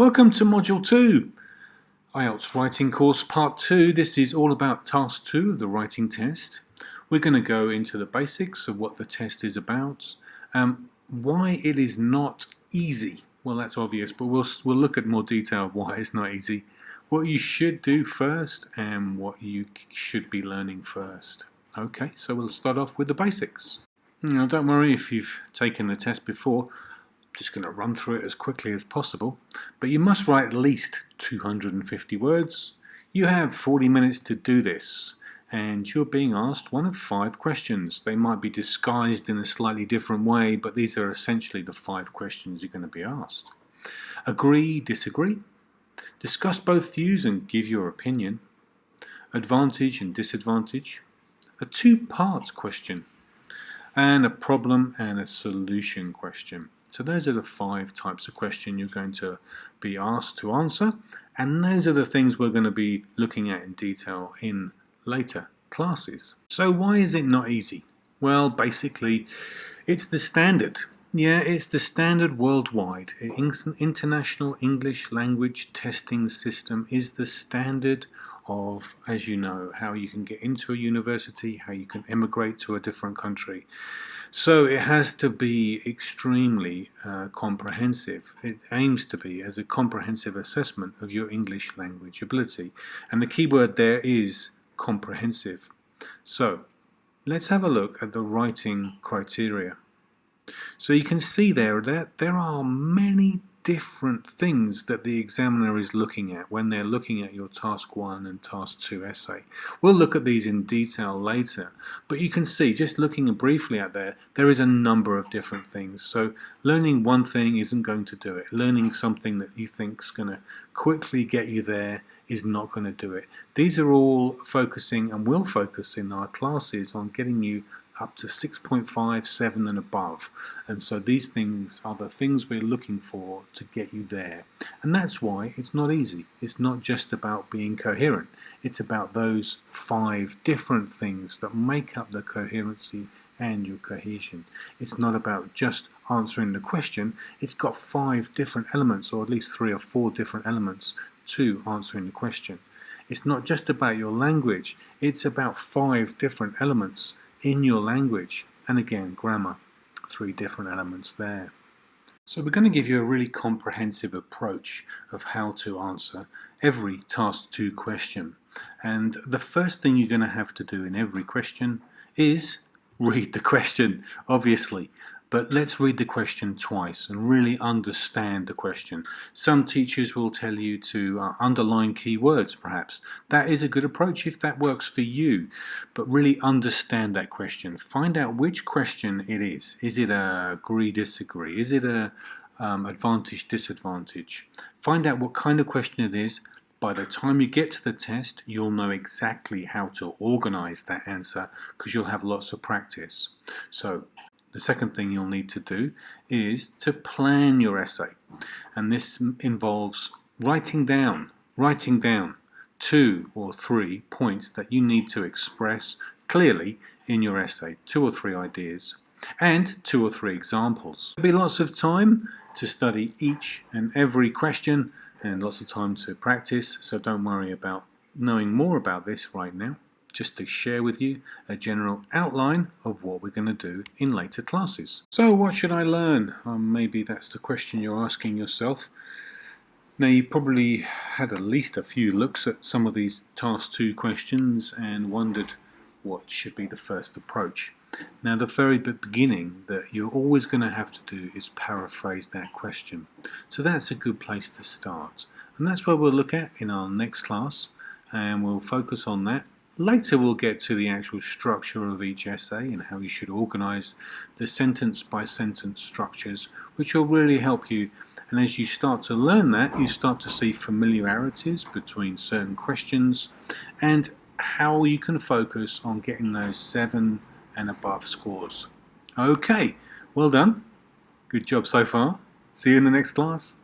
Welcome to Module 2, IELTS Writing Course Part 2. This is all about Task 2 of the writing test. We're going to go into the basics of what the test is about, why it is not easy. Well, that's obvious, but we'll look at more detail of why it's not easy, what you should do first, and what you should be learning first. Okay, so we'll start off with the basics. Now, don't worry if you've taken the test before. Just going to run through it as quickly as possible, but you must write at least 250 words. You have 40 minutes to do this, and you're being asked one of 5 questions. They might be disguised in a slightly different way, but these are essentially the 5 questions you're going to be asked. Agree, disagree. Discuss both views and give your opinion. Advantage and disadvantage. A 2-part question, and a problem and a solution question. So those are the 5 types of question you're going to be asked to answer, and those are the things we're going to be looking at in detail in later classes. So why is it not easy? Well, basically, it's the standard. Yeah, it's the standard worldwide. International English Language Testing System is the standard of, as you know, how you can get into a university, how you can immigrate to a different country. So it has to be extremely comprehensive. It aims to be as a comprehensive assessment of your English language ability. And the key word there is comprehensive. So let's have a look at the writing criteria. So you can see there that there are many different things that the examiner is looking at when they're looking at your Task 1 and Task 2 essay. We'll look at these in detail later, but you can see, just looking briefly at there is a number of different things. So learning one thing isn't going to do it. Learning something that you think is going to quickly get you there is not going to do it. These are all focusing, and will focus in our classes, on getting you up to 6.5, 7 and above. And so these things are the things we're looking for to get you there. And that's why it's not easy. It's not just about being coherent. It's about those 5 different things that make up the coherency and your cohesion. It's not about just answering the question. It's got 5 different elements, or at least 3 or 4 different elements to answering the question. It's not just about your language. It's about 5 different elements in your language, and again, grammar, 3 different elements there. So we're going to give you a really comprehensive approach of how to answer every Task 2 question. And the first thing you're going to have to do in every question is read the question, obviously. But let's read the question twice and really understand the question. Some teachers will tell you to underline key words, perhaps. That is a good approach if that works for you. But really understand that question. Find out which question it is. Is it a agree, disagree? Is it a advantage, disadvantage? Find out what kind of question it is. By the time you get to the test, you'll know exactly how to organize that answer, because you'll have lots of practice. So the second thing you'll need to do is to plan your essay, and this involves writing down 2 or 3 points that you need to express clearly in your essay, 2 or 3 ideas, and 2 or 3 examples. There'll be lots of time to study each and every question and lots of time to practice, so don't worry about knowing more about this right now. Just to share with you a general outline of what we're going to do in later classes. So what should I learn? Maybe that's the question you're asking yourself. Now, you probably had at least a few looks at some of these Task 2 questions and wondered what should be the first approach. Now, the very beginning that you're always going to have to do is paraphrase that question. So that's a good place to start. And that's what we'll look at in our next class, and we'll focus on that. Later we'll get to the actual structure of each essay and how you should organize the sentence by sentence structures, which will really help you. And as you start to learn that, you start to see familiarities between certain questions and how you can focus on getting those 7 and above scores. Okay, well done. Good job so far. See you in the next class.